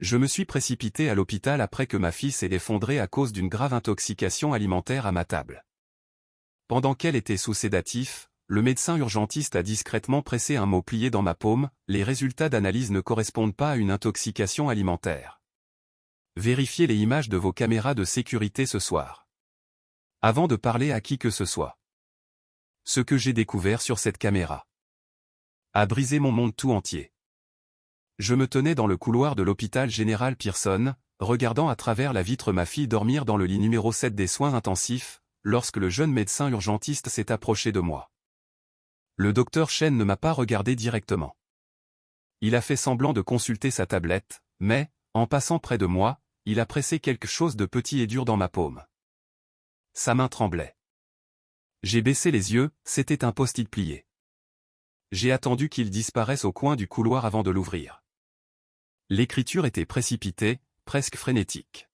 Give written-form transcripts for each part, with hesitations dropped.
Je me suis précipité à l'hôpital après que ma fille s'est effondrée à cause d'une grave intoxication alimentaire à ma table. Pendant qu'elle était sous sédatif, le médecin urgentiste a discrètement pressé un mot plié dans ma paume, les résultats d'analyse ne correspondent pas à une intoxication alimentaire. Vérifiez les images de vos caméras de sécurité ce soir. Avant de parler à qui que ce soit. Ce que j'ai découvert sur cette caméra a brisé mon monde tout entier. Je me tenais dans le couloir de l'hôpital général Pearson, regardant à travers la vitre ma fille dormir dans le lit numéro 7 des soins intensifs, lorsque le jeune médecin urgentiste s'est approché de moi. Le docteur Chen ne m'a pas regardé directement. Il a fait semblant de consulter sa tablette, mais, en passant près de moi, il a pressé quelque chose de petit et dur dans ma paume. Sa main tremblait. J'ai baissé les yeux, c'était un post-it plié. J'ai attendu qu'il disparaisse au coin du couloir avant de l'ouvrir. L'écriture était précipitée, presque frénétique.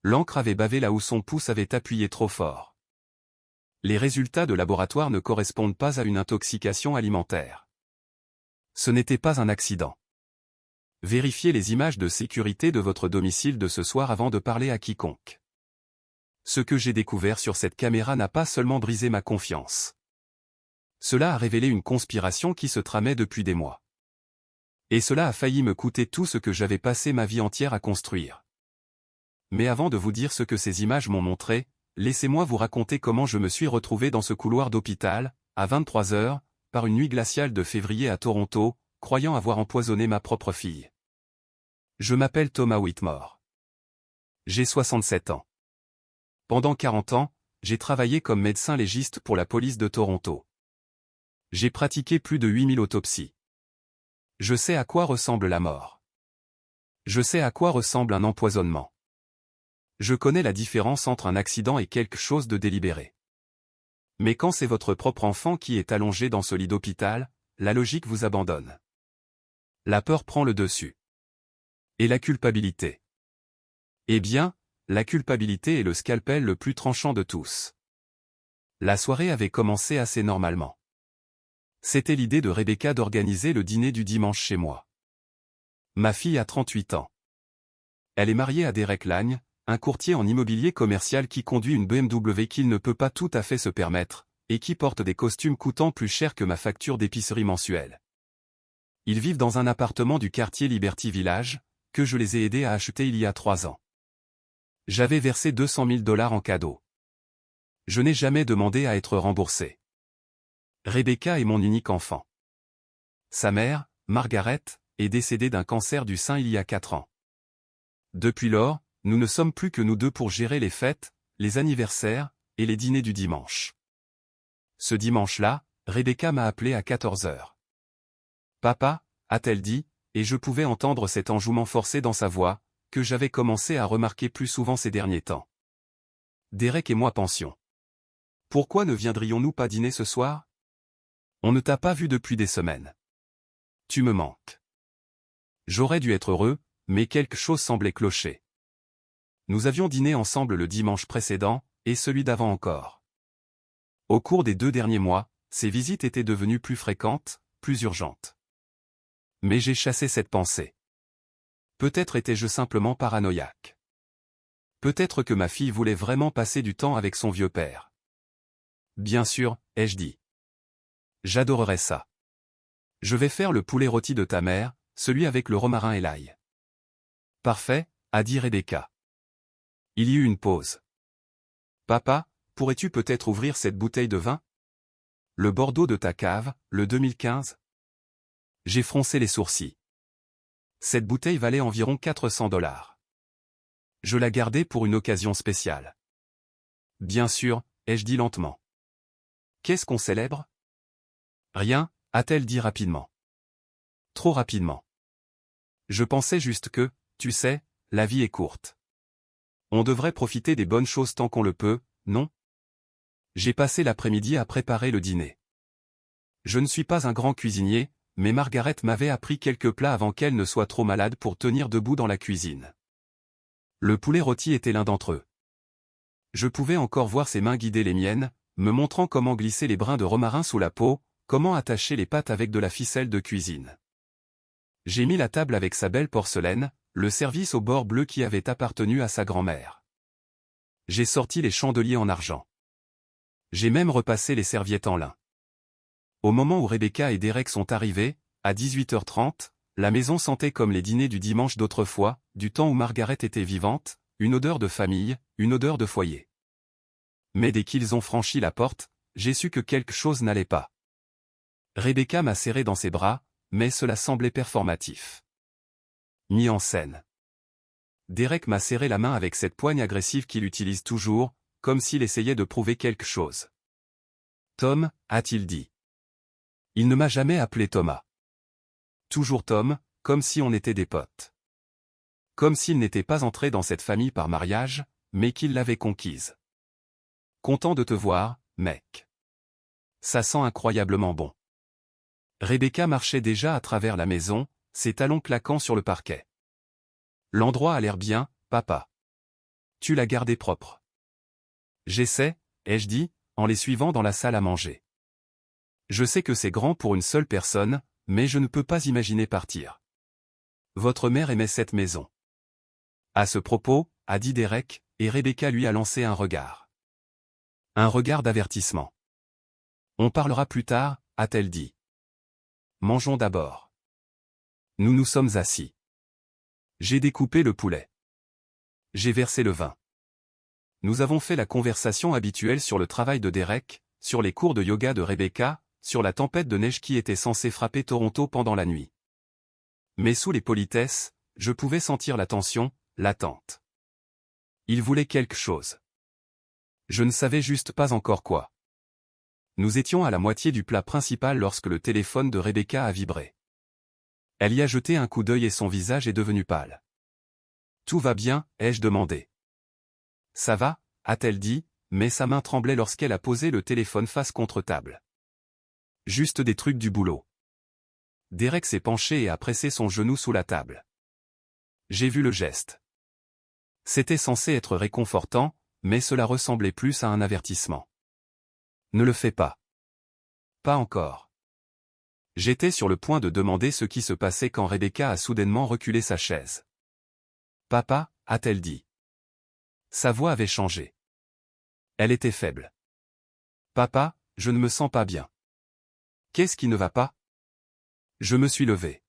L'encre avait bavé là où son pouce avait appuyé trop fort. Les résultats de laboratoire ne correspondent pas à une intoxication alimentaire. Ce n'était pas un accident. Vérifiez les images de sécurité de votre domicile de ce soir avant de parler à quiconque. Ce que j'ai découvert sur cette caméra n'a pas seulement brisé ma confiance. Cela a révélé une conspiration qui se tramait depuis des mois. Et cela a failli me coûter tout ce que j'avais passé ma vie entière à construire. Mais avant de vous dire ce que ces images m'ont montré, laissez-moi vous raconter comment je me suis retrouvé dans ce couloir d'hôpital, à 23 heures, par une nuit glaciale de février à Toronto, croyant avoir empoisonné ma propre fille. Je m'appelle Thomas Whitmore. J'ai 67 ans. Pendant 40 ans, j'ai travaillé comme médecin légiste pour la police de Toronto. J'ai pratiqué plus de 8000 autopsies. Je sais à quoi ressemble la mort. Je sais à quoi ressemble un empoisonnement. Je connais la différence entre un accident et quelque chose de délibéré. Mais quand c'est votre propre enfant qui est allongé dans ce lit d'hôpital, la logique vous abandonne. La peur prend le dessus. Et la culpabilité. Eh bien, la culpabilité est le scalpel le plus tranchant de tous. La soirée avait commencé assez normalement. C'était l'idée de Rebecca d'organiser le dîner du dimanche chez moi. Ma fille a 38 ans. Elle est mariée à Derek Lagne, un courtier en immobilier commercial qui conduit une BMW qu'il ne peut pas tout à fait se permettre, et qui porte des costumes coûtant plus cher que ma facture d'épicerie mensuelle. Ils vivent dans un appartement du quartier Liberty Village, que je les ai aidés à acheter il y a 3 ans. J'avais versé 200 000 $ en cadeau. Je n'ai jamais demandé à être remboursé. Rebecca est mon unique enfant. Sa mère, Margaret, est décédée d'un cancer du sein il y a 4 ans. Depuis lors, nous ne sommes plus que nous deux pour gérer les fêtes, les anniversaires, et les dîners du dimanche. Ce dimanche-là, Rebecca m'a appelé à 14 heures. Papa, a-t-elle dit, et je pouvais entendre cet enjouement forcé dans sa voix, que j'avais commencé à remarquer plus souvent ces derniers temps. Derek et moi pensions. Pourquoi ne viendrions-nous pas dîner ce soir? On ne t'a pas vu depuis des semaines. Tu me manques. J'aurais dû être heureux, mais quelque chose semblait clocher. Nous avions dîné ensemble le dimanche précédent, et celui d'avant encore. Au cours des 2 derniers mois, ces visites étaient devenues plus fréquentes, plus urgentes. Mais j'ai chassé cette pensée. Peut-être étais-je simplement paranoïaque. Peut-être que ma fille voulait vraiment passer du temps avec son vieux père. Bien sûr, ai-je dit. J'adorerais ça. Je vais faire le poulet rôti de ta mère, celui avec le romarin et l'ail. Parfait, a dit Rebecca. Il y eut une pause. Papa, pourrais-tu peut-être ouvrir cette bouteille de vin? Le Bordeaux de ta cave, le 2015? J'ai froncé les sourcils. Cette bouteille valait environ 400 $. Je la gardais pour une occasion spéciale. Bien sûr, ai-je dit lentement. Qu'est-ce qu'on célèbre? Rien, a-t-elle dit rapidement. Trop rapidement. Je pensais juste que, tu sais, la vie est courte. On devrait profiter des bonnes choses tant qu'on le peut, non? J'ai passé l'après-midi à préparer le dîner. Je ne suis pas un grand cuisinier, mais Margaret m'avait appris quelques plats avant qu'elle ne soit trop malade pour tenir debout dans la cuisine. Le poulet rôti était l'un d'entre eux. Je pouvais encore voir ses mains guider les miennes, me montrant comment glisser les brins de romarin sous la peau, comment attacher les pâtes avec de la ficelle de cuisine. J'ai mis la table avec sa belle porcelaine, le service au bord bleu qui avait appartenu à sa grand-mère. J'ai sorti les chandeliers en argent. J'ai même repassé les serviettes en lin. Au moment où Rebecca et Derek sont arrivés, à 18h30, la maison sentait comme les dîners du dimanche d'autrefois, du temps où Margaret était vivante, une odeur de famille, une odeur de foyer. Mais dès qu'ils ont franchi la porte, j'ai su que quelque chose n'allait pas. Rebecca m'a serré dans ses bras, mais cela semblait performatif. Mis en scène. Derek m'a serré la main avec cette poigne agressive qu'il utilise toujours, comme s'il essayait de prouver quelque chose. Tom, a-t-il dit. Il ne m'a jamais appelé Thomas. Toujours Tom, comme si on était des potes. Comme s'il n'était pas entré dans cette famille par mariage, mais qu'il l'avait conquise. Content de te voir, mec. Ça sent incroyablement bon. Rebecca marchait déjà à travers la maison, ses talons claquant sur le parquet. L'endroit a l'air bien, papa. Tu l'as gardé propre. J'essaie, ai-je dit, en les suivant dans la salle à manger. Je sais que c'est grand pour une seule personne, mais je ne peux pas imaginer partir. Votre mère aimait cette maison. À ce propos, a dit Derek, et Rebecca lui a lancé un regard. Un regard d'avertissement. On parlera plus tard, a-t-elle dit. Mangeons d'abord. Nous nous sommes assis. J'ai découpé le poulet. J'ai versé le vin. Nous avons fait la conversation habituelle sur le travail de Derek, sur les cours de yoga de Rebecca, sur la tempête de neige qui était censée frapper Toronto pendant la nuit. Mais sous les politesses, je pouvais sentir la tension, l'attente. Il voulait quelque chose. Je ne savais juste pas encore quoi. Nous étions à la moitié du plat principal lorsque le téléphone de Rebecca a vibré. Elle y a jeté un coup d'œil et son visage est devenu pâle. Tout va bien, ai-je demandé. Ça va, a-t-elle dit, mais sa main tremblait lorsqu'elle a posé le téléphone face contre table. Juste des trucs du boulot. Derek s'est penché et a pressé son genou sous la table. J'ai vu le geste. C'était censé être réconfortant, mais cela ressemblait plus à un avertissement. Ne le fais pas. Pas encore. J'étais sur le point de demander ce qui se passait quand Rebecca a soudainement reculé sa chaise. Papa, a-t-elle dit. Sa voix avait changé. Elle était faible. Papa, je ne me sens pas bien. Qu'est-ce qui ne va pas? Je me suis levé.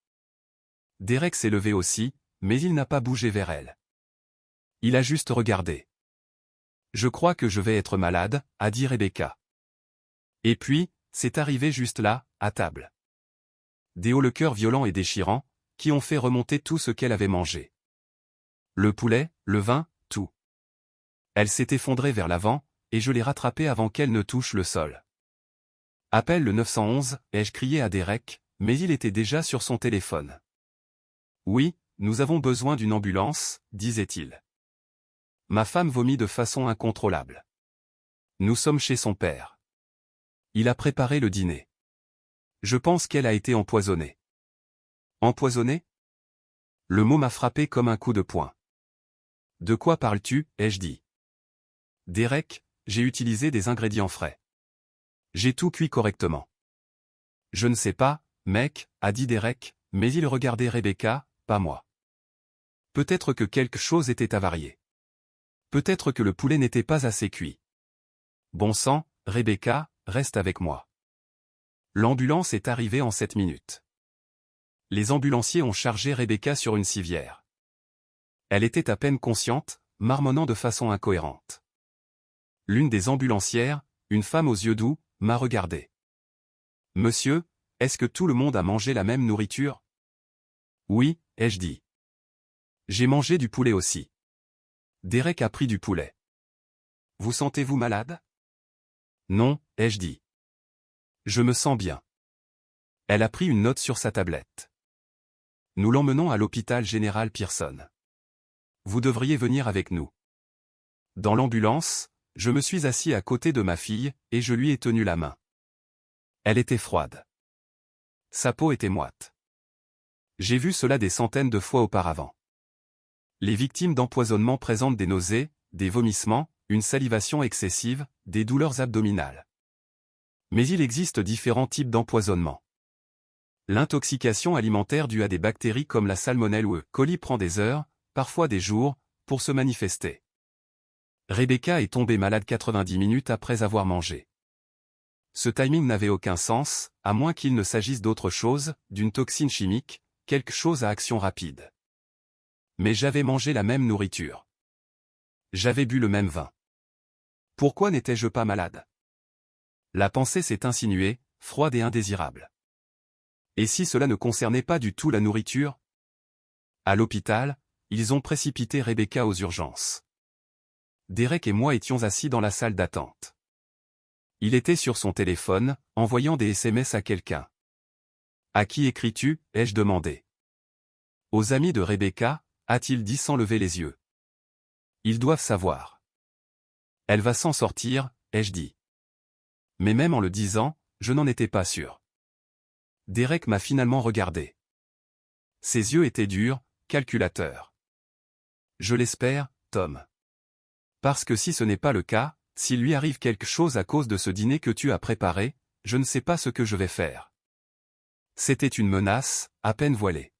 Derek s'est levé aussi, mais il n'a pas bougé vers elle. Il a juste regardé. Je crois que je vais être malade, a dit Rebecca. Et puis, c'est arrivé juste là, à table. Des hauts le cœur violent et déchirant, qui ont fait remonter tout ce qu'elle avait mangé. Le poulet, le vin, tout. Elle s'est effondrée vers l'avant, et je l'ai rattrapée avant qu'elle ne touche le sol. Appelle le 911, ai-je crié à Derek, mais il était déjà sur son téléphone. Oui, nous avons besoin d'une ambulance, disait-il. Ma femme vomit de façon incontrôlable. Nous sommes chez son père. Il a préparé le dîner. Je pense qu'elle a été empoisonnée. Empoisonnée? Le mot m'a frappé comme un coup de poing. De quoi parles-tu, ai-je dit. Derek, j'ai utilisé des ingrédients frais. J'ai tout cuit correctement. Je ne sais pas, mec, a dit Derek, mais il regardait Rebecca, pas moi. Peut-être que quelque chose était avarié. Peut-être que le poulet n'était pas assez cuit. Bon sang, Rebecca, reste avec moi. L'ambulance est arrivée en 7 minutes. Les ambulanciers ont chargé Rebecca sur une civière. Elle était à peine consciente, marmonnant de façon incohérente. L'une des ambulancières, une femme aux yeux doux, m'a regardé. Monsieur, est-ce que tout le monde a mangé la même nourriture? Oui, ai-je dit. J'ai mangé du poulet aussi. Derek a pris du poulet. Vous sentez-vous malade? Non, ai-je dit. Je me sens bien. Elle a pris une note sur sa tablette. Nous l'emmenons à l'hôpital général Pearson. Vous devriez venir avec nous. Dans l'ambulance, je me suis assis à côté de ma fille, et je lui ai tenu la main. Elle était froide. Sa peau était moite. J'ai vu cela des centaines de fois auparavant. Les victimes d'empoisonnement présentent des nausées, des vomissements, une salivation excessive, des douleurs abdominales. Mais il existe différents types d'empoisonnement. L'intoxication alimentaire due à des bactéries comme la salmonelle ou E. coli prend des heures, parfois des jours, pour se manifester. Rebecca est tombée malade 90 minutes après avoir mangé. Ce timing n'avait aucun sens, à moins qu'il ne s'agisse d'autre chose, d'une toxine chimique, quelque chose à action rapide. Mais j'avais mangé la même nourriture. J'avais bu le même vin. Pourquoi n'étais-je pas malade? La pensée s'est insinuée, froide et indésirable. Et si cela ne concernait pas du tout la nourriture? À l'hôpital, ils ont précipité Rebecca aux urgences. Derek et moi étions assis dans la salle d'attente. Il était sur son téléphone, envoyant des SMS à quelqu'un. « À qui écris-tu » ai-je demandé. « Aux amis de Rebecca » a-t-il dit sans lever les yeux. « Ils doivent savoir. »« Elle va s'en sortir » ai-je dit. Mais même en le disant, je n'en étais pas sûr. Derek m'a finalement regardé. Ses yeux étaient durs, calculateurs. « Je l'espère, Tom. Parce que si ce n'est pas le cas, s'il lui arrive quelque chose à cause de ce dîner que tu as préparé, je ne sais pas ce que je vais faire. » C'était une menace, à peine voilée.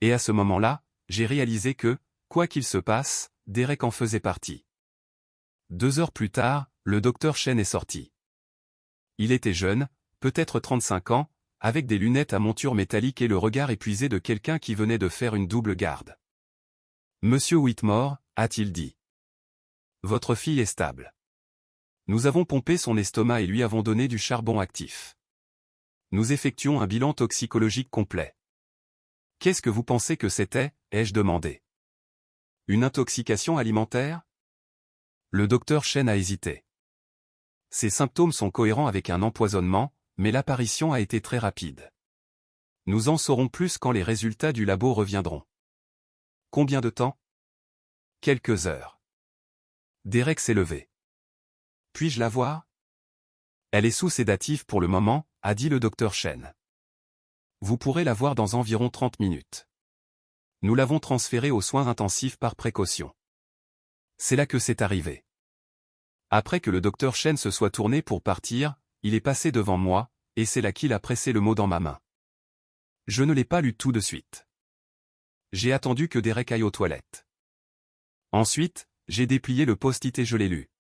Et à ce moment-là, j'ai réalisé que, quoi qu'il se passe, Derek en faisait partie. 2 heures plus tard, le docteur Chen est sorti. Il était jeune, peut-être 35 ans, avec des lunettes à monture métallique et le regard épuisé de quelqu'un qui venait de faire une double garde. « Monsieur Whitmore » a-t-il dit. « Votre fille est stable. Nous avons pompé son estomac et lui avons donné du charbon actif. Nous effectuons un bilan toxicologique complet. » « Qu'est-ce que vous pensez que c'était » ai-je demandé. « Une intoxication alimentaire ?» Le docteur Chen a hésité. Ces symptômes sont cohérents avec un empoisonnement, mais l'apparition a été très rapide. Nous en saurons plus quand les résultats du labo reviendront. Combien de temps? Quelques heures. Derek s'est levé. Puis-je la voir? Elle est sous sédatif pour le moment, a dit le docteur Chen. Vous pourrez la voir dans environ 30 minutes. Nous l'avons transférée aux soins intensifs par précaution. C'est là que c'est arrivé. Après que le docteur Chen se soit tourné pour partir, il est passé devant moi, et c'est là qu'il a pressé le mot dans ma main. Je ne l'ai pas lu tout de suite. J'ai attendu que Derek aille aux toilettes. Ensuite, j'ai déplié le post-it et je l'ai lu.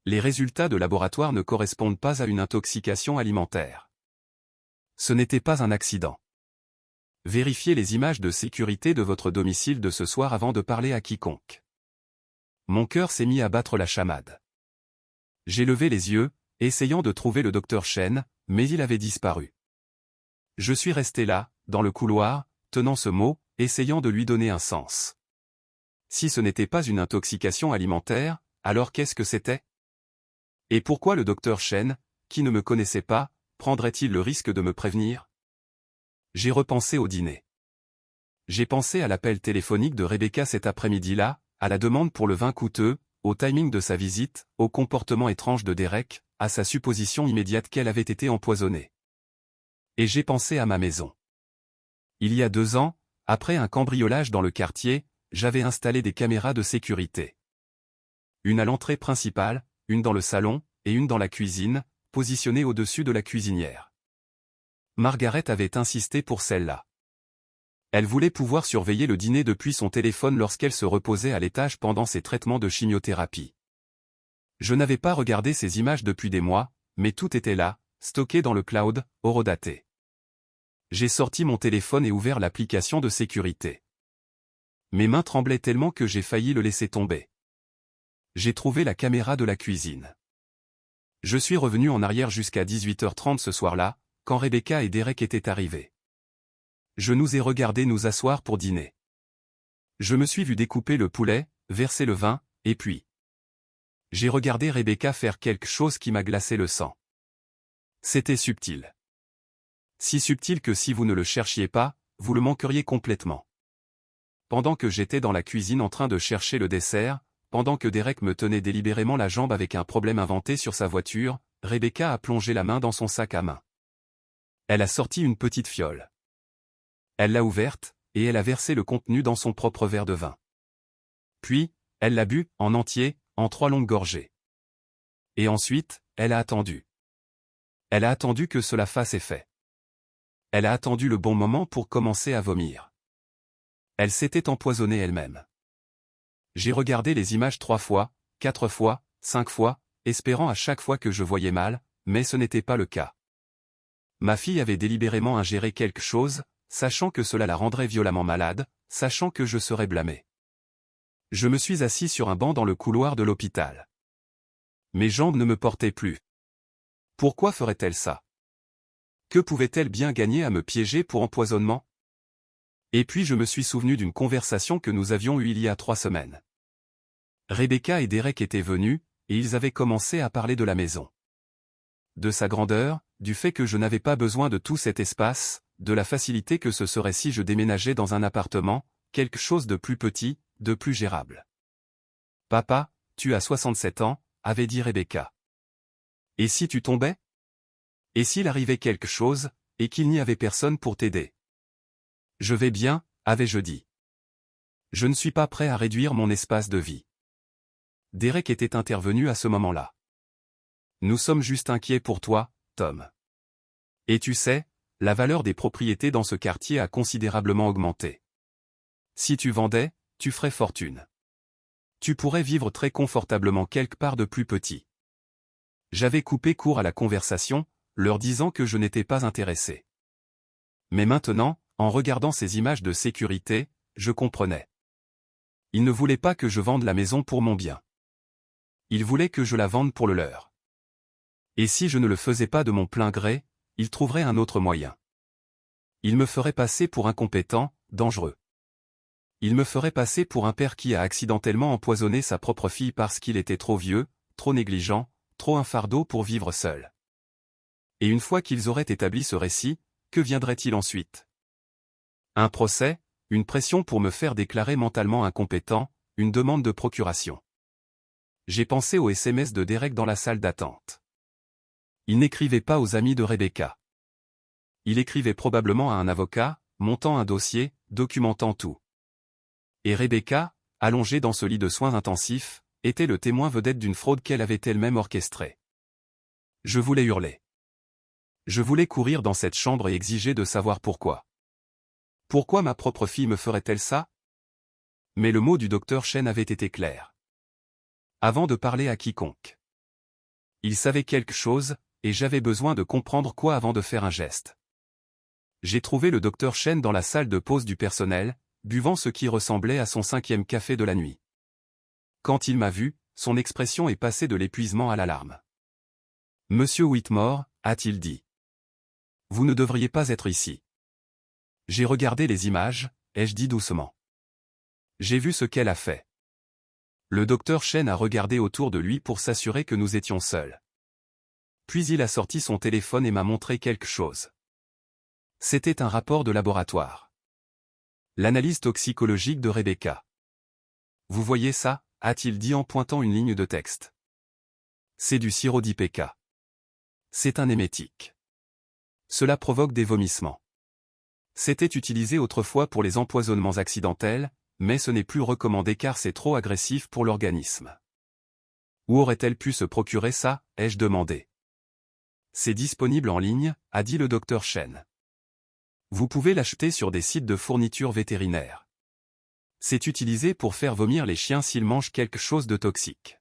Les résultats de laboratoire ne correspondent pas à une intoxication alimentaire. Ce n'était pas un accident. Vérifiez les images de sécurité de votre domicile de ce soir avant de parler à quiconque. Mon cœur s'est mis à battre la chamade. J'ai levé les yeux, essayant de trouver le docteur Chen, mais il avait disparu. Je suis resté là, dans le couloir, tenant ce mot, essayant de lui donner un sens. Si ce n'était pas une intoxication alimentaire, alors qu'est-ce que c'était? Et pourquoi le docteur Chen, qui ne me connaissait pas, prendrait-il le risque de me prévenir? J'ai repensé au dîner. J'ai pensé à l'appel téléphonique de Rebecca cet après-midi-là, à la demande pour le vin coûteux, au timing de sa visite, au comportement étrange de Derek, à sa supposition immédiate qu'elle avait été empoisonnée. Et j'ai pensé à ma maison. Il y a 2 ans, après un cambriolage dans le quartier, j'avais installé des caméras de sécurité. Une à l'entrée principale, une dans le salon, et une dans la cuisine, positionnée au-dessus de la cuisinière. Margaret avait insisté pour celle-là. Elle voulait pouvoir surveiller le dîner depuis son téléphone lorsqu'elle se reposait à l'étage pendant ses traitements de chimiothérapie. Je n'avais pas regardé ces images depuis des mois, mais tout était là, stocké dans le cloud, horodaté. J'ai sorti mon téléphone et ouvert l'application de sécurité. Mes mains tremblaient tellement que j'ai failli le laisser tomber. J'ai trouvé la caméra de la cuisine. Je suis revenu en arrière jusqu'à 18h30 ce soir-là, quand Rebecca et Derek étaient arrivés. Je nous ai regardés nous asseoir pour dîner. Je me suis vu découper le poulet, verser le vin, et puis... J'ai regardé Rebecca faire quelque chose qui m'a glacé le sang. C'était subtil. Si subtil que si vous ne le cherchiez pas, vous le manqueriez complètement. Pendant que j'étais dans la cuisine en train de chercher le dessert, pendant que Derek me tenait délibérément la jambe avec un problème inventé sur sa voiture, Rebecca a plongé la main dans son sac à main. Elle a sorti une petite fiole. Elle l'a ouverte, et elle a versé le contenu dans son propre verre de vin. Puis, elle l'a bu, en entier, en 3 longues gorgées. Et ensuite, elle a attendu. Elle a attendu que cela fasse effet. Elle a attendu le bon moment pour commencer à vomir. Elle s'était empoisonnée elle-même. J'ai regardé les images 3 fois, 4 fois, 5 fois, espérant à chaque fois que je voyais mal, mais ce n'était pas le cas. Ma fille avait délibérément ingéré quelque chose, sachant que cela la rendrait violemment malade, sachant que je serais blâmé. Je me suis assis sur un banc dans le couloir de l'hôpital. Mes jambes ne me portaient plus. Pourquoi ferait-elle ça? Que pouvait-elle bien gagner à me piéger pour empoisonnement? Et puis je me suis souvenu d'une conversation que nous avions eue il y a 3 semaines. Rebecca et Derek étaient venus, et ils avaient commencé à parler de la maison. De sa grandeur, du fait que je n'avais pas besoin de tout cet espace, de la facilité que ce serait si je déménageais dans un appartement, quelque chose de plus petit, de plus gérable. « Papa, tu as 67 ans, avait dit Rebecca. Et si tu tombais? Et s'il arrivait quelque chose, et qu'il n'y avait personne pour t'aider? Je vais bien, avais-je dit. Je ne suis pas prêt à réduire mon espace de vie. Derek était intervenu à ce moment-là. Nous sommes juste inquiets pour toi, Tom. Et tu sais, la valeur des propriétés dans ce quartier a considérablement augmenté. Si tu vendais, tu ferais fortune. Tu pourrais vivre très confortablement quelque part de plus petit. J'avais coupé court à la conversation, leur disant que je n'étais pas intéressé. Mais maintenant, en regardant ces images de sécurité, je comprenais. Ils ne voulaient pas que je vende la maison pour mon bien. Ils voulaient que je la vende pour le leur. Et si je ne le faisais pas de mon plein gré, ils trouveraient un autre moyen. Ils me feraient passer pour incompétent, dangereux. Ils me feraient passer pour un père qui a accidentellement empoisonné sa propre fille parce qu'il était trop vieux, trop négligent, trop un fardeau pour vivre seul. Et une fois qu'ils auraient établi ce récit, que viendrait-il ensuite? Un procès, une pression pour me faire déclarer mentalement incompétent, une demande de procuration. J'ai pensé au SMS de Derek dans la salle d'attente. Il n'écrivait pas aux amis de Rebecca. Il écrivait probablement à un avocat, montant un dossier, documentant tout. Et Rebecca, allongée dans ce lit de soins intensifs, était le témoin vedette d'une fraude qu'elle avait elle-même orchestrée. Je voulais hurler. Je voulais courir dans cette chambre et exiger de savoir pourquoi. Pourquoi ma propre fille me ferait-elle ça? Mais le mot du docteur Chen avait été clair. Avant de parler à quiconque. Il savait quelque chose, et j'avais besoin de comprendre quoi avant de faire un geste. J'ai trouvé le docteur Chen dans la salle de pause du personnel, buvant ce qui ressemblait à son 5e café de la nuit. Quand il m'a vu, son expression est passée de l'épuisement à l'alarme. « Monsieur Whitmore », a-t-il dit. « Vous ne devriez pas être ici. » J'ai regardé les images, ai-je dit doucement. J'ai vu ce qu'elle a fait. Le docteur Chen a regardé autour de lui pour s'assurer que nous étions seuls. Puis il a sorti son téléphone et m'a montré quelque chose. C'était un rapport de laboratoire. L'analyse toxicologique de Rebecca. « Vous voyez ça ?» a-t-il dit en pointant une ligne de texte. C'est du sirop d'IPK. C'est un émétique. Cela provoque des vomissements. C'était utilisé autrefois pour les empoisonnements accidentels, mais ce n'est plus recommandé car c'est trop agressif pour l'organisme. Où aurait-elle pu se procurer ça, ai-je demandé. C'est disponible en ligne, a dit le docteur Chen. Vous pouvez l'acheter sur des sites de fournitures vétérinaires. C'est utilisé pour faire vomir les chiens s'ils mangent quelque chose de toxique.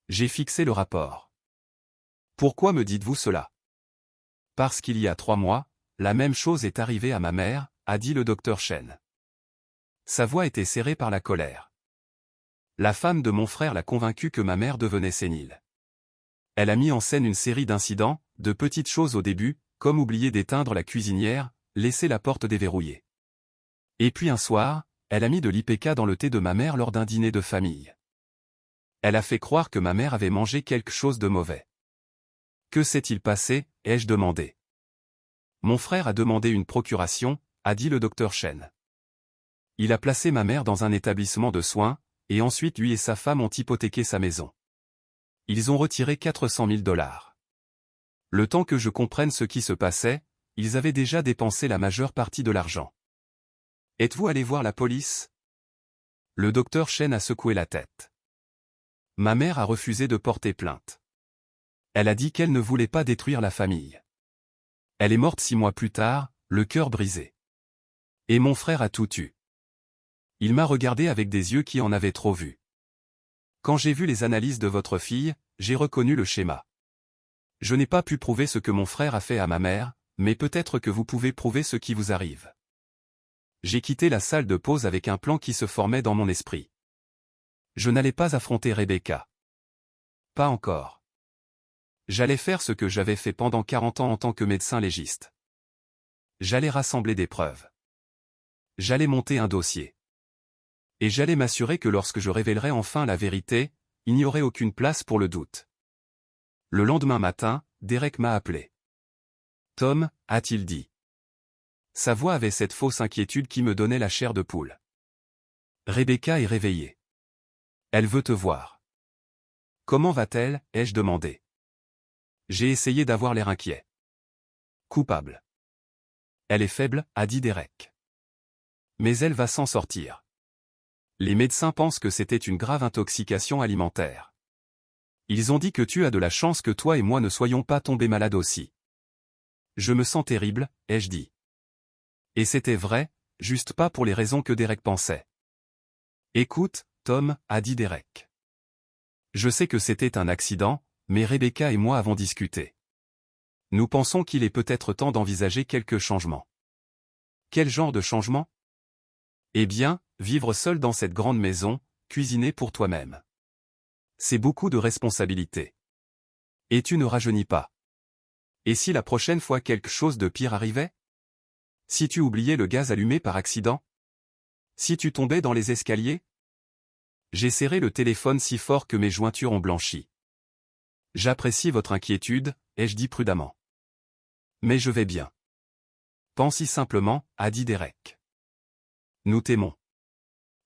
J'ai fixé le rapport. Pourquoi me dites-vous cela? Parce qu'il y a 3 mois, la même chose est arrivée à ma mère, a dit le docteur Chen. Sa voix était serrée par la colère. La femme de mon frère l'a convaincu que ma mère devenait sénile. Elle a mis en scène une série d'incidents, de petites choses au début, comme oublier d'éteindre la cuisinière, laisser la porte déverrouillée. Et puis un soir, elle a mis de l'IPK dans le thé de ma mère lors d'un dîner de famille. Elle a fait croire que ma mère avait mangé quelque chose de mauvais. Que s'est-il passé, ai-je demandé. Mon frère a demandé une procuration, a dit le docteur Chen. Il a placé ma mère dans un établissement de soins, et ensuite lui et sa femme ont hypothéqué sa maison. Ils ont retiré 400 000 $. Le temps que je comprenne ce qui se passait, ils avaient déjà dépensé la majeure partie de l'argent. Êtes-vous allé voir la police? Le docteur Chen a secoué la tête. Ma mère a refusé de porter plainte. Elle a dit qu'elle ne voulait pas détruire la famille. Elle est morte 6 mois plus tard, le cœur brisé. Et mon frère a tout eu. Il m'a regardé avec des yeux qui en avaient trop vu. Quand j'ai vu les analyses de votre fille, j'ai reconnu le schéma. Je n'ai pas pu prouver ce que mon frère a fait à ma mère, mais peut-être que vous pouvez prouver ce qui vous arrive. J'ai quitté la salle de pause avec un plan qui se formait dans mon esprit. Je n'allais pas affronter Rebecca. Pas encore. J'allais faire ce que j'avais fait pendant 40 ans en tant que médecin légiste. J'allais rassembler des preuves. J'allais monter un dossier. Et j'allais m'assurer que lorsque je révélerais enfin la vérité, il n'y aurait aucune place pour le doute. Le lendemain matin, Derek m'a appelé. Tom, a-t-il dit. Sa voix avait cette fausse inquiétude qui me donnait la chair de poule. Rebecca est réveillée. Elle veut te voir. Comment va-t-elle, ai-je demandé. J'ai essayé d'avoir l'air inquiet. Coupable. Elle est faible, a dit Derek. Mais elle va s'en sortir. Les médecins pensent que c'était une grave intoxication alimentaire. Ils ont dit que tu as de la chance que toi et moi ne soyons pas tombés malades aussi. Je me sens terrible, ai-je dit. Et c'était vrai, juste pas pour les raisons que Derek pensait. Écoute, Tom, a dit Derek. Je sais que c'était un accident, mais Rebecca et moi avons discuté. Nous pensons qu'il est peut-être temps d'envisager quelques changements. Quel genre de changement? Eh bien, vivre seul dans cette grande maison, cuisiner pour toi-même. C'est beaucoup de responsabilités. Et tu ne rajeunis pas. Et si la prochaine fois quelque chose de pire arrivait? Si tu oubliais le gaz allumé par accident? Si tu tombais dans les escaliers? J'ai serré le téléphone si fort que mes jointures ont blanchi. J'apprécie votre inquiétude, ai-je dit prudemment. Mais je vais bien. Pense-y simplement, a dit Derek. Nous t'aimons.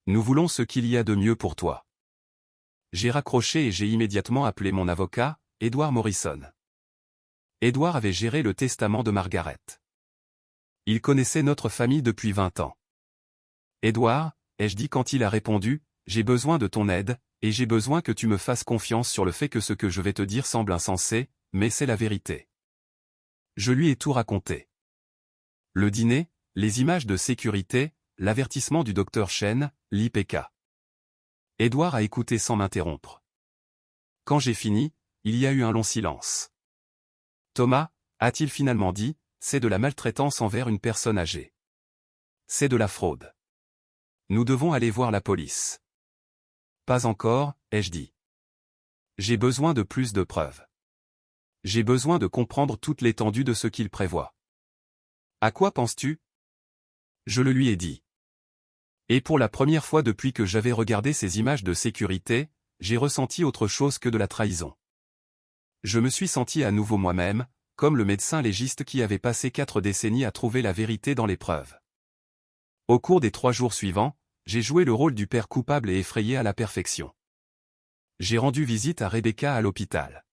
Nous voulons ce qu'il y a de mieux pour toi. J'ai raccroché et j'ai immédiatement appelé mon avocat, Edward Morrison. Edward avait géré le testament de Margaret. Il connaissait notre famille depuis 20 ans. Edward, ai-je dit quand il a répondu, j'ai besoin de ton aide, et j'ai besoin que tu me fasses confiance sur le fait que ce que je vais te dire semble insensé, mais c'est la vérité. Je lui ai tout raconté. Le dîner, les images de sécurité, l'avertissement du docteur Chen, l'IPK. Edward a écouté sans m'interrompre. Quand j'ai fini, il y a eu un long silence. Thomas, a-t-il finalement dit, c'est de la maltraitance envers une personne âgée. C'est de la fraude. Nous devons aller voir la police. Pas encore, ai-je dit. J'ai besoin de plus de preuves. J'ai besoin de comprendre toute l'étendue de ce qu'il prévoit. À quoi penses-tu? Je le lui ai dit. Et pour la première fois depuis que j'avais regardé ces images de sécurité, j'ai ressenti autre chose que de la trahison. Je me suis senti à nouveau moi-même, comme le médecin légiste qui avait passé 4 décennies à trouver la vérité dans les preuves. Au cours des 3 jours suivants, j'ai joué le rôle du père coupable et effrayé à la perfection. J'ai rendu visite à Rebecca à l'hôpital.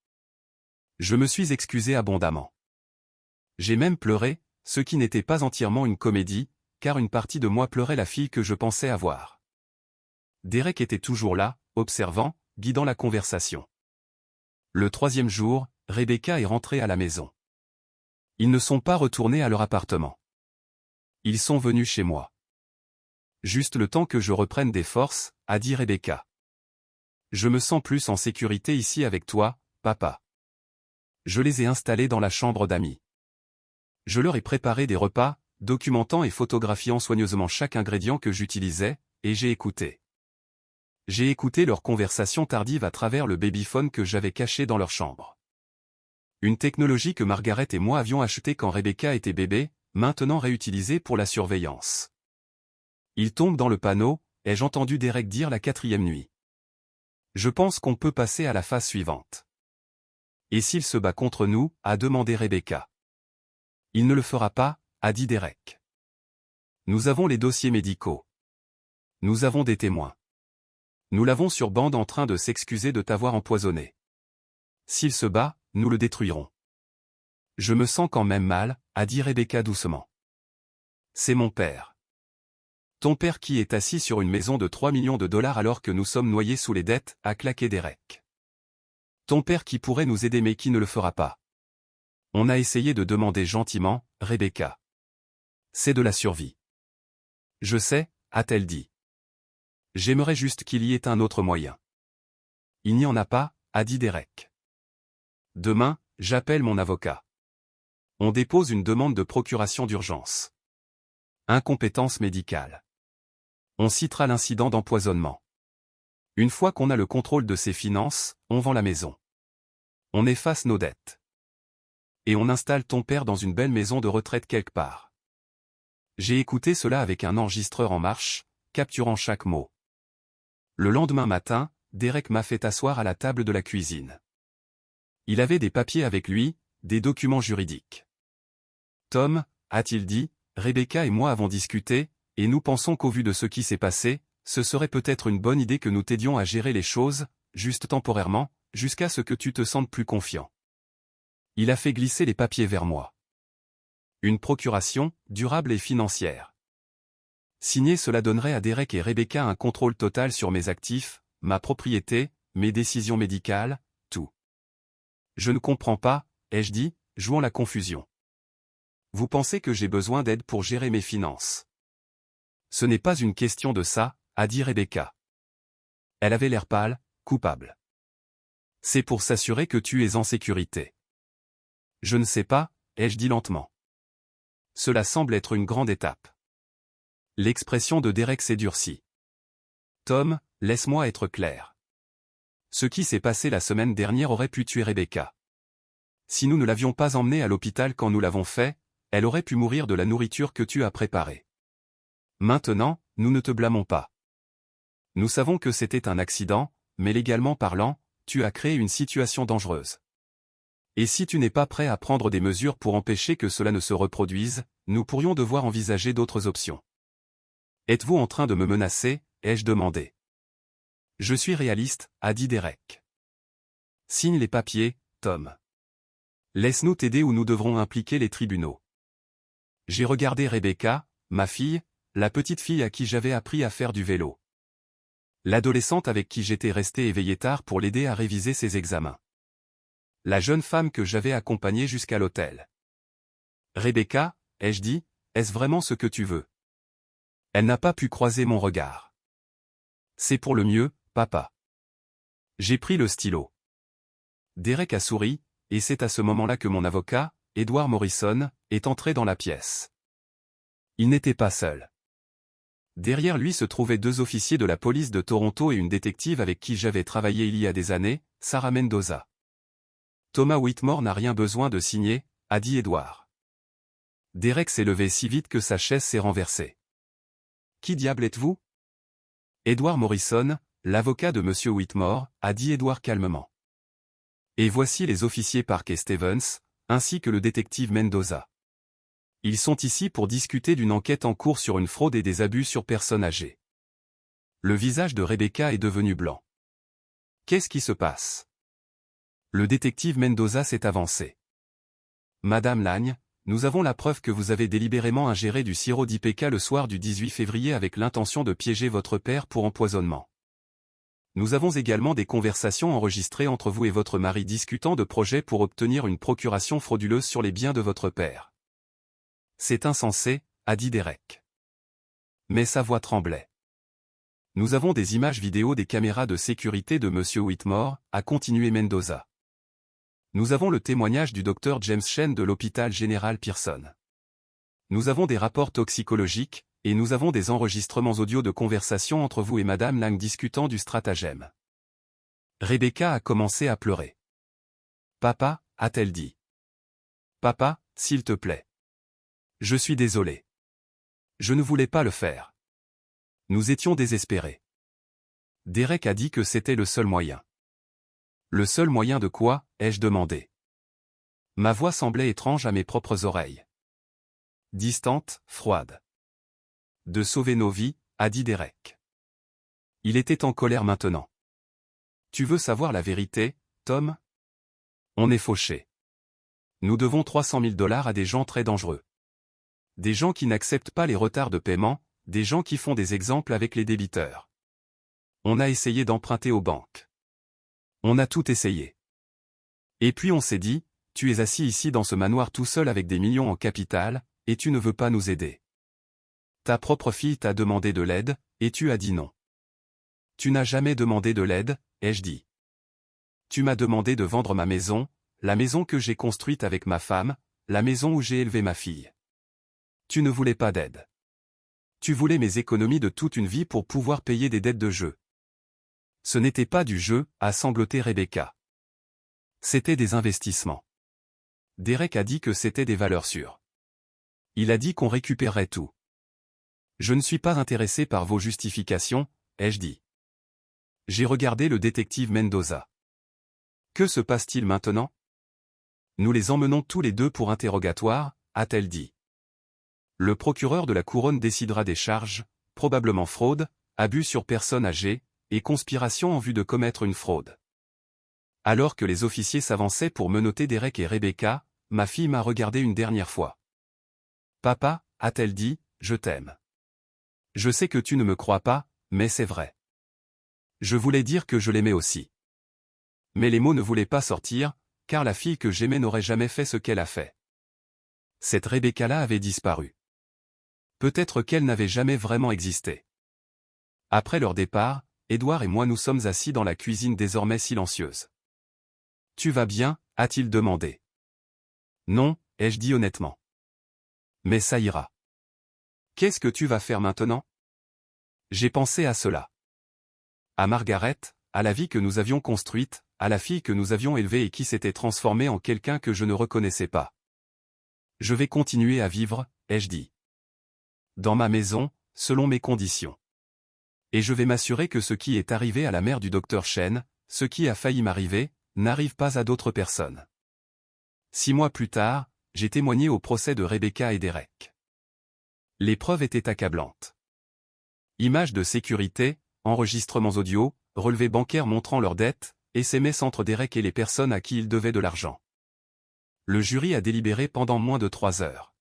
Je me suis excusé abondamment. J'ai même pleuré, ce qui n'était pas entièrement une comédie, car une partie de moi pleurait la fille que je pensais avoir. Derek était toujours là, observant, guidant la conversation. Le 3e jour, Rebecca est rentrée à la maison. Ils ne sont pas retournés à leur appartement. Ils sont venus chez moi. Juste le temps que je reprenne des forces, a dit Rebecca. Je me sens plus en sécurité ici avec toi, papa. Je les ai installés dans la chambre d'amis. Je leur ai préparé des repas, documentant et photographiant soigneusement chaque ingrédient que j'utilisais, et j'ai écouté. J'ai écouté leur conversation tardive à travers le babyphone que j'avais caché dans leur chambre. Une technologie que Margaret et moi avions achetée quand Rebecca était bébé, maintenant réutilisée pour la surveillance. Il tombe dans le panneau, ai-je entendu Derek dire la 4e nuit. Je pense qu'on peut passer à la phase suivante. Et s'il se bat contre nous, a demandé Rebecca. Il ne le fera pas, a dit Derek. Nous avons les dossiers médicaux. Nous avons des témoins. Nous l'avons sur bande en train de s'excuser de t'avoir empoisonné. S'il se bat, nous le détruirons. Je me sens quand même mal, a dit Rebecca doucement. C'est mon père. Ton père qui est assis sur une maison de 3 millions de dollars alors que nous sommes noyés sous les dettes, a claqué Derek. Ton père qui pourrait nous aider mais qui ne le fera pas. On a essayé de demander gentiment, Rebecca. C'est de la survie. Je sais, a-t-elle dit. J'aimerais juste qu'il y ait un autre moyen. Il n'y en a pas, a dit Derek. Demain, j'appelle mon avocat. On dépose une demande de procuration d'urgence. Incompétence médicale. On citera l'incident d'empoisonnement. Une fois qu'on a le contrôle de ses finances, on vend la maison. On efface nos dettes. Et on installe ton père dans une belle maison de retraite quelque part. J'ai écouté cela avec un enregistreur en marche, capturant chaque mot. Le lendemain matin, Derek m'a fait asseoir à la table de la cuisine. Il avait des papiers avec lui, des documents juridiques. Tom, a-t-il dit, Rebecca et moi avons discuté, et nous pensons qu'au vu de ce qui s'est passé, ce serait peut-être une bonne idée que nous t'aidions à gérer les choses, juste temporairement, jusqu'à ce que tu te sentes plus confiant. Il a fait glisser les papiers vers moi. Une procuration, durable et financière. Signer cela donnerait à Derek et Rebecca un contrôle total sur mes actifs, ma propriété, mes décisions médicales, tout. Je ne comprends pas, ai-je dit, jouant la confusion. Vous pensez que j'ai besoin d'aide pour gérer mes finances? Ce n'est pas une question de ça, a dit Rebecca. Elle avait l'air pâle, coupable. C'est pour s'assurer que tu es en sécurité. Je ne sais pas, ai-je dit lentement. Cela semble être une grande étape. L'expression de Derek s'est durcie. Tom, laisse-moi être clair. Ce qui s'est passé la semaine dernière aurait pu tuer Rebecca. Si nous ne l'avions pas emmenée à l'hôpital quand nous l'avons fait, elle aurait pu mourir de la nourriture que tu as préparée. Maintenant, nous ne te blâmons pas. Nous savons que c'était un accident, mais légalement parlant, tu as créé une situation dangereuse. Et si tu n'es pas prêt à prendre des mesures pour empêcher que cela ne se reproduise, nous pourrions devoir envisager d'autres options. Êtes-vous en train de me menacer, ai-je demandé. Je suis réaliste, a dit Derek. Signe les papiers, Tom. Laisse-nous t'aider ou nous devrons impliquer les tribunaux. J'ai regardé Rebecca, ma fille, la petite fille à qui j'avais appris à faire du vélo. L'adolescente avec qui j'étais resté éveillé tard pour l'aider à réviser ses examens. La jeune femme que j'avais accompagnée jusqu'à l'hôtel. Rebecca, ai-je dit, est-ce vraiment ce que tu veux? Elle n'a pas pu croiser mon regard. C'est pour le mieux, papa. J'ai pris le stylo. Derek a souri, et c'est à ce moment-là que mon avocat, Edward Morrison, est entré dans la pièce. Il n'était pas seul. Derrière lui se trouvaient 2 officiers de la police de Toronto et une détective avec qui j'avais travaillé il y a des années, Sarah Mendoza. Thomas Whitmore n'a rien besoin de signer, a dit Edward. Derek s'est levé si vite que sa chaise s'est renversée. Qui diable êtes-vous? Edward Morrison, l'avocat de M. Whitmore, a dit Edward calmement. Et voici les officiers Park et Stevens, ainsi que le détective Mendoza. Ils sont ici pour discuter d'une enquête en cours sur une fraude et des abus sur personnes âgées. Le visage de Rebecca est devenu blanc. Qu'est-ce qui se passe? Le détective Mendoza s'est avancé. Madame Lagne, nous avons la preuve que vous avez délibérément ingéré du sirop d'IPK le soir du 18 février avec l'intention de piéger votre père pour empoisonnement. Nous avons également des conversations enregistrées entre vous et votre mari discutant de projets pour obtenir une procuration frauduleuse sur les biens de votre père. C'est insensé, a dit Derek. Mais sa voix tremblait. Nous avons des images vidéo des caméras de sécurité de M. Whitmore, a continué Mendoza. Nous avons le témoignage du docteur James Chen de l'hôpital général Pearson. Nous avons des rapports toxicologiques, et nous avons des enregistrements audio de conversations entre vous et Madame Lang discutant du stratagème. Rebecca a commencé à pleurer. Papa, a-t-elle dit. Papa, s'il te plaît. Je suis désolé. Je ne voulais pas le faire. Nous étions désespérés. Derek a dit que c'était le seul moyen. Le seul moyen de quoi, ai-je demandé. Ma voix semblait étrange à mes propres oreilles. Distante, froide. De sauver nos vies, a dit Derek. Il était en colère maintenant. Tu veux savoir la vérité, Tom? On est fauché. Nous devons 300 000 $ à des gens très dangereux. Des gens qui n'acceptent pas les retards de paiement, des gens qui font des exemples avec les débiteurs. On a essayé d'emprunter aux banques. On a tout essayé. Et puis on s'est dit, tu es assis ici dans ce manoir tout seul avec des millions en capital, et tu ne veux pas nous aider. Ta propre fille t'a demandé de l'aide, et tu as dit non. Tu n'as jamais demandé de l'aide, ai-je dit. Tu m'as demandé de vendre ma maison, la maison que j'ai construite avec ma femme, la maison où j'ai élevé ma fille. Tu ne voulais pas d'aide. Tu voulais mes économies de toute une vie pour pouvoir payer des dettes de jeu. Ce n'était pas du jeu, a sangloté Rebecca. C'était des investissements. Derek a dit que c'était des valeurs sûres. Il a dit qu'on récupérerait tout. Je ne suis pas intéressé par vos justifications, ai-je dit. J'ai regardé le détective Mendoza. Que se passe-t-il maintenant? Nous les emmenons tous les deux pour interrogatoire, a-t-elle dit. Le procureur de la couronne décidera des charges, probablement fraude, abus sur personne âgée, et conspiration en vue de commettre une fraude. Alors que les officiers s'avançaient pour menotter Derek et Rebecca, ma fille m'a regardé une dernière fois. Papa, a-t-elle dit, je t'aime. Je sais que tu ne me crois pas, mais c'est vrai. Je voulais dire que je l'aimais aussi. Mais les mots ne voulaient pas sortir, car la fille que j'aimais n'aurait jamais fait ce qu'elle a fait. Cette Rebecca-là avait disparu. Peut-être qu'elle n'avait jamais vraiment existé. Après leur départ, Édouard et moi nous sommes assis dans la cuisine désormais silencieuse. « Tu vas bien ?» a-t-il demandé. « Non » ai-je dit honnêtement. « Mais ça ira. »« Qu'est-ce que tu vas faire maintenant ?» J'ai pensé à cela. À Margaret, à la vie que nous avions construite, à la fille que nous avions élevée et qui s'était transformée en quelqu'un que je ne reconnaissais pas. « Je vais continuer à vivre » ai-je dit. Dans ma maison, selon mes conditions. Et je vais m'assurer que ce qui est arrivé à la mère du docteur Chen, ce qui a failli m'arriver, n'arrive pas à d'autres personnes. 6 mois plus tard, j'ai témoigné au procès de Rebecca et Derek. Les preuves étaient accablantes. Images de sécurité, enregistrements audio, relevés bancaires montrant leurs dettes, SMS entre Derek et les personnes à qui il devait de l'argent. Le jury a délibéré pendant moins de 3 heures.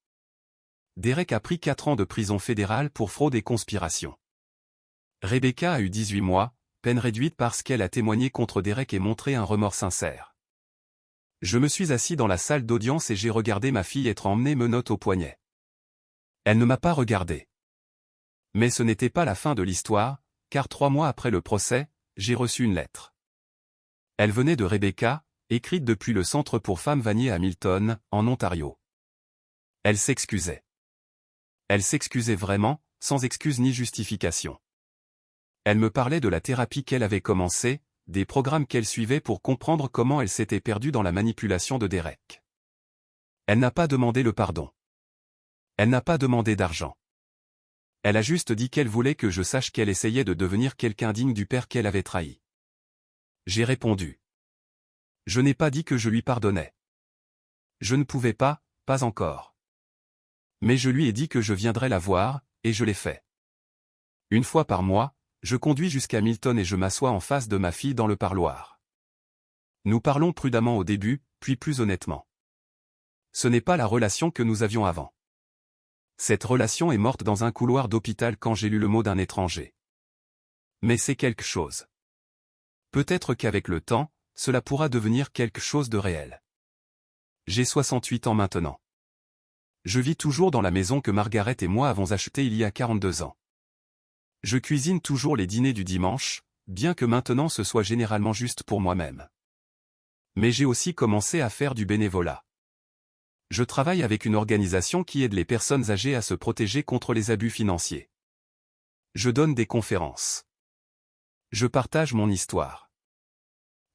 Derek a pris 4 ans de prison fédérale pour fraude et conspiration. Rebecca a eu 18 mois, peine réduite parce qu'elle a témoigné contre Derek et montré un remords sincère. Je me suis assis dans la salle d'audience et j'ai regardé ma fille être emmenée menottes au poignet. Elle ne m'a pas regardé. Mais ce n'était pas la fin de l'histoire, car 3 mois après le procès, j'ai reçu une lettre. Elle venait de Rebecca, écrite depuis le Centre pour femmes Vanier à Hamilton, en Ontario. Elle s'excusait. Elle s'excusait vraiment, sans excuse ni justification. Elle me parlait de la thérapie qu'elle avait commencée, des programmes qu'elle suivait pour comprendre comment elle s'était perdue dans la manipulation de Derek. Elle n'a pas demandé le pardon. Elle n'a pas demandé d'argent. Elle a juste dit qu'elle voulait que je sache qu'elle essayait de devenir quelqu'un digne du père qu'elle avait trahi. J'ai répondu. Je n'ai pas dit que je lui pardonnais. Je ne pouvais pas encore. Mais je lui ai dit que je viendrais la voir, et je l'ai fait. Une fois par mois, je conduis jusqu'à Milton et je m'assois en face de ma fille dans le parloir. Nous parlons prudemment au début, puis plus honnêtement. Ce n'est pas la relation que nous avions avant. Cette relation est morte dans un couloir d'hôpital quand j'ai lu le mot d'un étranger. Mais c'est quelque chose. Peut-être qu'avec le temps, cela pourra devenir quelque chose de réel. J'ai 68 ans maintenant. Je vis toujours dans la maison que Margaret et moi avons achetée il y a 42 ans. Je cuisine toujours les dîners du dimanche, bien que maintenant ce soit généralement juste pour moi-même. Mais j'ai aussi commencé à faire du bénévolat. Je travaille avec une organisation qui aide les personnes âgées à se protéger contre les abus financiers. Je donne des conférences. Je partage mon histoire.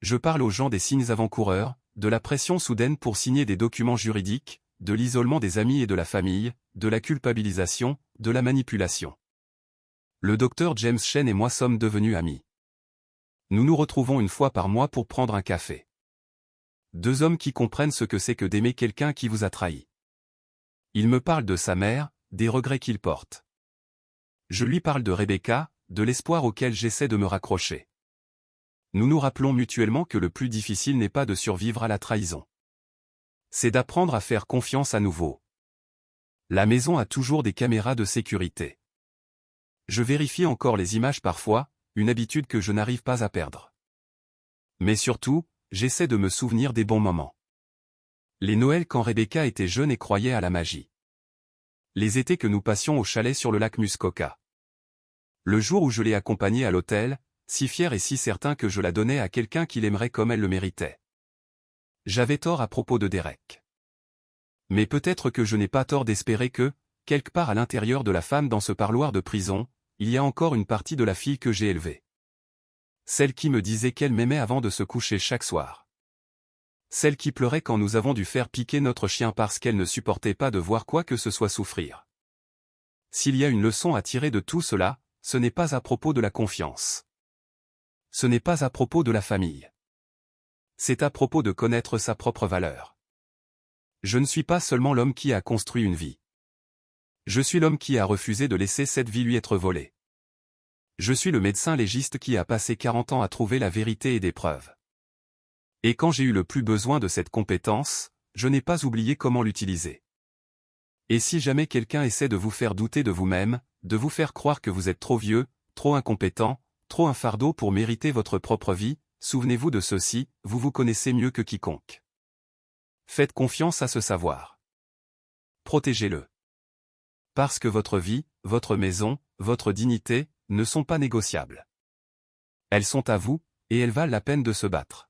Je parle aux gens des signes avant-coureurs, de la pression soudaine pour signer des documents juridiques, de l'isolement des amis et de la famille, de la culpabilisation, de la manipulation. Le docteur James Chen et moi sommes devenus amis. Nous nous retrouvons une fois par mois pour prendre un café. 2 hommes qui comprennent ce que c'est que d'aimer quelqu'un qui vous a trahi. Il me parle de sa mère, des regrets qu'il porte. Je lui parle de Rebecca, de l'espoir auquel j'essaie de me raccrocher. Nous nous rappelons mutuellement que le plus difficile n'est pas de survivre à la trahison. C'est d'apprendre à faire confiance à nouveau. La maison a toujours des caméras de sécurité. Je vérifie encore les images parfois, une habitude que je n'arrive pas à perdre. Mais surtout, j'essaie de me souvenir des bons moments. Les Noëls quand Rebecca était jeune et croyait à la magie. Les étés que nous passions au chalet sur le lac Muskoka. Le jour où je l'ai accompagnée à l'hôtel, si fier et si certain que je la donnais à quelqu'un qui l'aimerait comme elle le méritait. J'avais tort à propos de Derek. Mais peut-être que je n'ai pas tort d'espérer que, quelque part à l'intérieur de la femme dans ce parloir de prison, il y a encore une partie de la fille que j'ai élevée. Celle qui me disait qu'elle m'aimait avant de se coucher chaque soir. Celle qui pleurait quand nous avons dû faire piquer notre chien parce qu'elle ne supportait pas de voir quoi que ce soit souffrir. S'il y a une leçon à tirer de tout cela, ce n'est pas à propos de la confiance. Ce n'est pas à propos de la famille. C'est à propos de connaître sa propre valeur. Je ne suis pas seulement l'homme qui a construit une vie. Je suis l'homme qui a refusé de laisser cette vie lui être volée. Je suis le médecin légiste qui a passé 40 ans à trouver la vérité et des preuves. Et quand j'ai eu le plus besoin de cette compétence, je n'ai pas oublié comment l'utiliser. Et si jamais quelqu'un essaie de vous faire douter de vous-même, de vous faire croire que vous êtes trop vieux, trop incompétent, trop un fardeau pour mériter votre propre vie, souvenez-vous de ceci, vous vous connaissez mieux que quiconque. Faites confiance à ce savoir. Protégez-le. Parce que votre vie, votre maison, votre dignité, ne sont pas négociables. Elles sont à vous, et elles valent la peine de se battre.